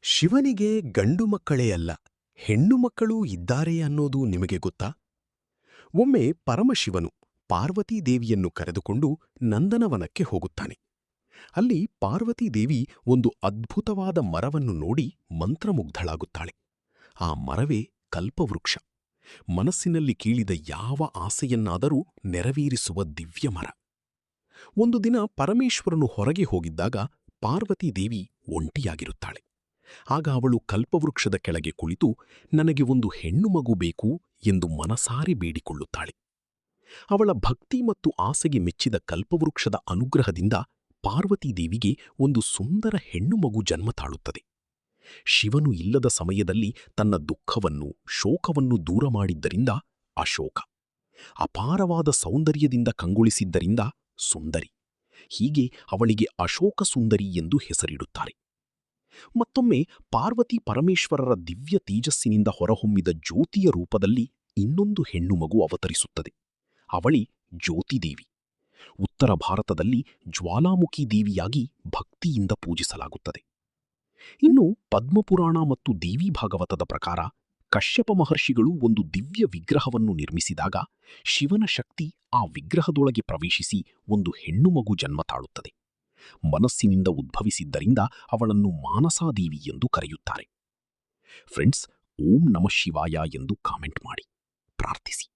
ಶಿವನಿಗೆ ಗಂಡು ಮಕ್ಕಳೇ ಅಲ್ಲ, ಹೆಣ್ಣು ಮಕ್ಕಳೂ ಇದ್ದಾರೆ ಅನ್ನೋದು ನಿಮಗೆ ಗೊತ್ತಾ? ಒಮ್ಮೆ ಪರಮಶಿವನು ಪಾರ್ವತೀದೇವಿಯನ್ನು ಕರೆದುಕೊಂಡು ನಂದನವನಕ್ಕೆ ಹೋಗುತ್ತಾನೆ. ಅಲ್ಲಿ ಪಾರ್ವತೀದೇವಿ ಒಂದು ಅದ್ಭುತವಾದ ಮರವನ್ನು ನೋಡಿ ಮಂತ್ರಮುಗ್ಧಳಾಗುತ್ತಾಳೆ. ಆ ಮರವೇ ಕಲ್ಪವೃಕ್ಷ. ಮನಸ್ಸಿನಲ್ಲಿ ಕೀಳಿದ ಯಾವ ಆಸೆಯನ್ನಾದರೂ ನೆರವೇರಿಸುವ ದಿವ್ಯ ಮರ. ಒಂದು ದಿನ ಪರಮೇಶ್ವರನು ಹೊರಗೆ ಹೋಗಿದ್ದಾಗ ಪಾರ್ವತೀದೇವಿ ಒಂಟಿಯಾಗಿರುತ್ತಾಳೆ. ಆಗ ಅವಳು ಕಲ್ಪವೃಕ್ಷದ ಕೆಳಗೆ ಕುಳಿತು ನನಗೆ ಒಂದು ಹೆಣ್ಣು ಮಗು ಬೇಕು ಎಂದು ಮನಸಾರೆ ಬೇಡಿಕೊಳ್ಳುತ್ತಾಳೆ. ಅವಳ ಭಕ್ತಿ ಮತ್ತು ಆಸೆಗೆ ಮೆಚ್ಚಿದ ಕಲ್ಪವೃಕ್ಷದ ಅನುಗ್ರಹದಿಂದ ಪಾರ್ವತೀದೇವಿಗೆ ಒಂದು ಸುಂದರ ಹೆಣ್ಣು ಮಗು ಜನ್ಮ ತಾಳುತ್ತದೆ. ಶಿವನು ಇಲ್ಲದ ಸಮಯದಲ್ಲಿ ತನ್ನ ದುಃಖವನ್ನು ಶೋಕವನ್ನು ದೂರ ಮಾಡಿದ್ದರಿಂದ ಅಶೋಕ, ಅಪಾರವಾದ ಸೌಂದರ್ಯದಿಂದ ಕಂಗೊಳಿಸಿದ್ದರಿಂದ ಸುಂದರಿ. ಹೀಗೆ ಅವಳಿಗೆ ಅಶೋಕ ಸುಂದರಿ ಎಂದು ಹೆಸರಿಡುತ್ತಾರೆ. ಮತ್ತೊಮ್ಮೆ ಪಾರ್ವತಿ ಪರಮೇಶ್ವರರ ದಿವ್ಯ ತೇಜಸ್ಸಿನಿಂದ ಹೊರಹೊಮ್ಮಿದ ಜ್ಯೋತಿಯ ರೂಪದಲ್ಲಿ ಇನ್ನೊಂದು ಹೆಣ್ಣು ಮಗು ಅವತರಿಸುತ್ತದೆ. ಅವಳಿ ಜ್ಯೋತಿದೇವಿ. ಉತ್ತರ ಭಾರತದಲ್ಲಿ ಜ್ವಾಲಾಮುಖಿ ದೇವಿಯಾಗಿ ಭಕ್ತಿಯಿಂದ ಪೂಜಿಸಲಾಗುತ್ತದೆ. ಇನ್ನು ಪದ್ಮಪುರಾಣ ಮತ್ತು ದೇವಿ ಭಾಗವತದ ಪ್ರಕಾರ ಕಶ್ಯಪ ಮಹರ್ಷಿಗಳು ಒಂದು ದಿವ್ಯ ವಿಗ್ರಹವನ್ನು ನಿರ್ಮಿಸಿದಾಗ ಶಿವನ ಶಕ್ತಿ ಆ ವಿಗ್ರಹದೊಳಗೆ ಪ್ರವೇಶಿಸಿ ಒಂದು ಹೆಣ್ಣು ಮಗು ಜನ್ಮ ತಾಳುತ್ತದೆ. ಮನಸ್ಸಿನಿಂದ ಉದ್ಭವಿಸಿದ್ದರಿಂದ ಅವಳನ್ನು ಮಾನಸಾದೇವಿ ಎಂದು ಕರೆಯುತ್ತಾರೆ. ಫ್ರೆಂಡ್ಸ್, ಓಂ ನಮಃ ಶಿವಾಯ ಎಂದು ಕಾಮೆಂಟ್ ಮಾಡಿ ಪ್ರಾರ್ಥಿಸಿ.